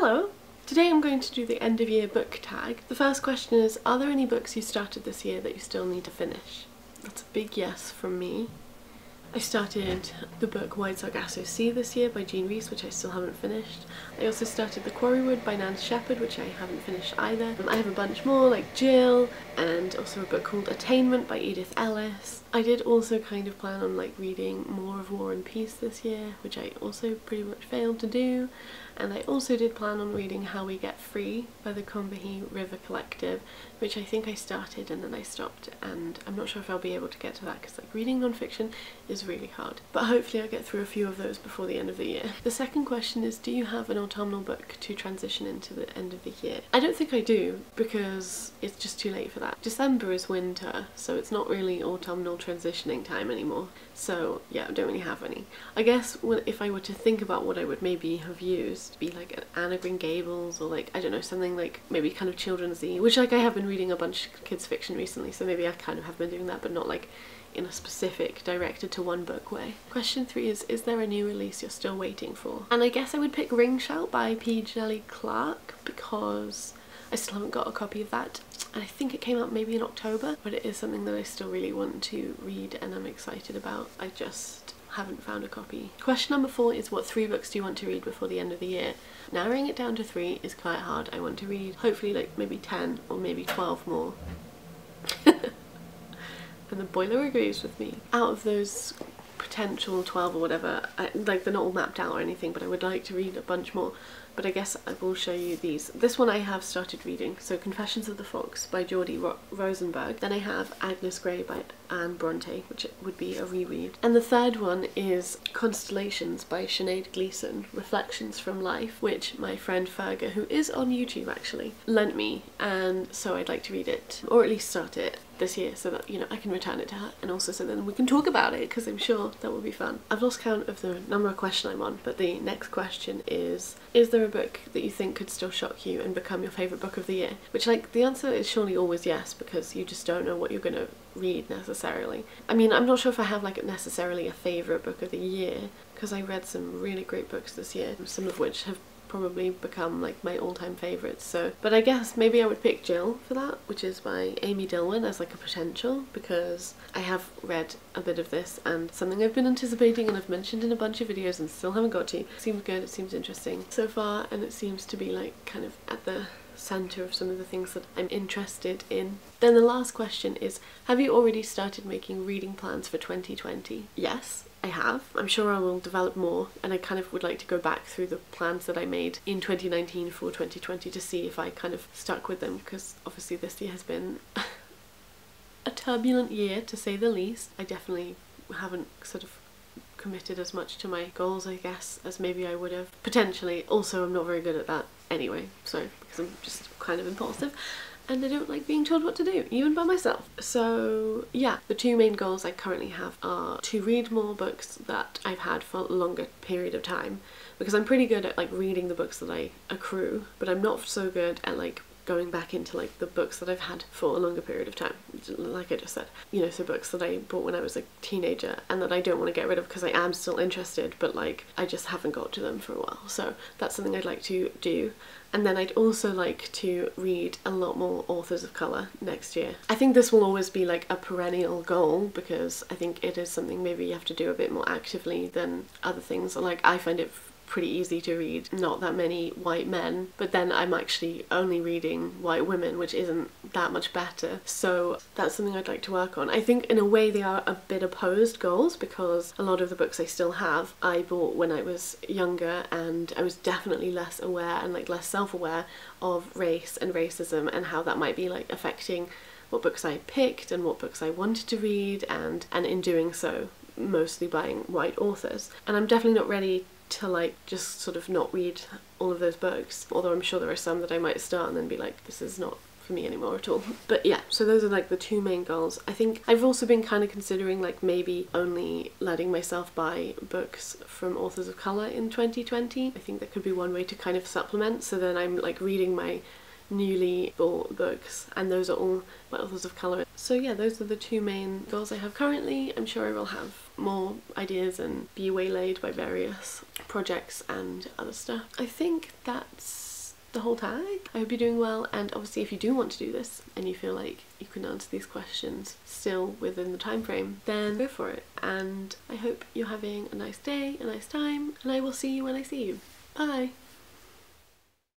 Hello! Today I'm going to do the end of year book tag. The first question is, are there any books you started this year that you still need to finish? That's a big yes from me. I started the book Wide Sargasso Sea this year by Jean Rhys, which I still haven't finished. I also started The Quarrywood by Nan Shepherd, which I haven't finished either. I have a bunch more, like Jill, and also a book called Attainment by Edith Ellis. I did also kind of plan on reading more of War and Peace this year, which I also pretty much failed to do. And I also did plan on reading How We Get Free by the Combahee River Collective, which I think I started and then I stopped, and I'm not sure if I'll be able to get to that because reading non-fiction is really hard. But hopefully I'll get through a few of those before the end of the year. The second question is, do you have an autumnal book to transition into the end of the year? I don't think I do, because it's just too late for that. December is winter, so it's not really autumnal transitioning time anymore. So yeah, I don't really have any. I guess if I were to think about what I would maybe have used, be like an Anne of Green Gables, or I don't know, something like maybe kind of children's-y, which I have been reading a bunch of kids fiction recently, so maybe I kind of have been doing that, but not in a specific directed to one book way. Question 3 is there a new release you're still waiting for? And I guess I would pick Ring Shout by P. Djeli Clark, because I still haven't got a copy of that. And I think it came out maybe in October, but it is something that I still really want to read and I'm excited about. I just haven't found a copy. Question number 4 is, what 3 books do you want to read before the end of the year? Narrowing it down to 3 is quite hard. I want to read hopefully maybe 10 or maybe 12 more. And the boiler agrees with me. Out of those potential 12 or whatever, they're not all mapped out or anything, but I would like to read a bunch more. But I guess I will show you these. This one I have started reading, so Confessions of the Fox by Geordie Rosenberg. Then I have Agnes Grey by Anne Bronte, which would be a reread. And the third one is Constellations by Sinead Gleeson, Reflections from Life, which my friend Ferga, who is on YouTube actually, lent me, and so I'd like to read it, or at least start it this year, so that, I can return it to her, and also so then we can talk about it, because I'm sure that will be fun. I've lost count of the number of questions I'm on, but the next question is there a book that you think could still shock you and become your favourite book of the year? Which, the answer is surely always yes, because you just don't know what you're going to read necessarily. I mean, I'm not sure if I have necessarily a favourite book of the year, because I read some really great books this year, some of which have probably become my all-time favourites. So, but I guess maybe I would pick Jill for that, which is by Amy Dillwyn, as a potential, because I have read a bit of this and something I've been anticipating and I've mentioned in a bunch of videos and still haven't got to. It seems good, it seems interesting so far, and it seems to be kind of at the centre of some of the things that I'm interested in. Then the last question is, have you already started making reading plans for 2020? Yes, I have. I'm sure I will develop more, and I kind of would like to go back through the plans that I made in 2019 for 2020 to see if I kind of stuck with them, because obviously this year has been a turbulent year to say the least. I definitely haven't sort of committed as much to my goals, I guess, as maybe I would have. Potentially. Also, I'm not very good at that anyway, so because I'm just kind of impulsive and I don't like being told what to do, even by myself. So yeah, the 2 main goals I currently have are to read more books that I've had for a longer period of time, because I'm pretty good at reading the books that I accrue, but I'm not so good at going back into the books that I've had for a longer period of time, like I just said. So books that I bought when I was a teenager and that I don't want to get rid of because I am still interested, but I just haven't got to them for a while. So that's something I'd like to do. And then I'd also like to read a lot more authors of colour next year. I think this will always be a perennial goal, because I think it is something maybe you have to do a bit more actively than other things. I find it pretty easy to read not that many white men, but then I'm actually only reading white women, which isn't that much better. So that's something I'd like to work on. I think in a way they are a bit opposed goals, because a lot of the books I still have I bought when I was younger, and I was definitely less aware and less self-aware of race and racism and how that might be affecting what books I picked and what books I wanted to read, and in doing so mostly buying white authors. And I'm definitely not ready to just sort of not read all of those books, although I'm sure there are some that I might start and then be this is not for me anymore at all. But yeah, so those are the 2 main goals. I think I've also been kind of considering maybe only letting myself buy books from authors of colour in 2020. I think that could be one way to kind of supplement, so then I'm reading my newly bought books, and those are all by authors of colour. So yeah, those are the 2 main goals I have currently. I'm sure I will have more ideas and be waylaid by various projects and other stuff. I think that's the whole tag. I hope you're doing well, and obviously if you do want to do this and you feel like you can answer these questions still within the time frame, then go for it. And I hope you're having a nice day, a nice time, and I will see you when I see you. Bye!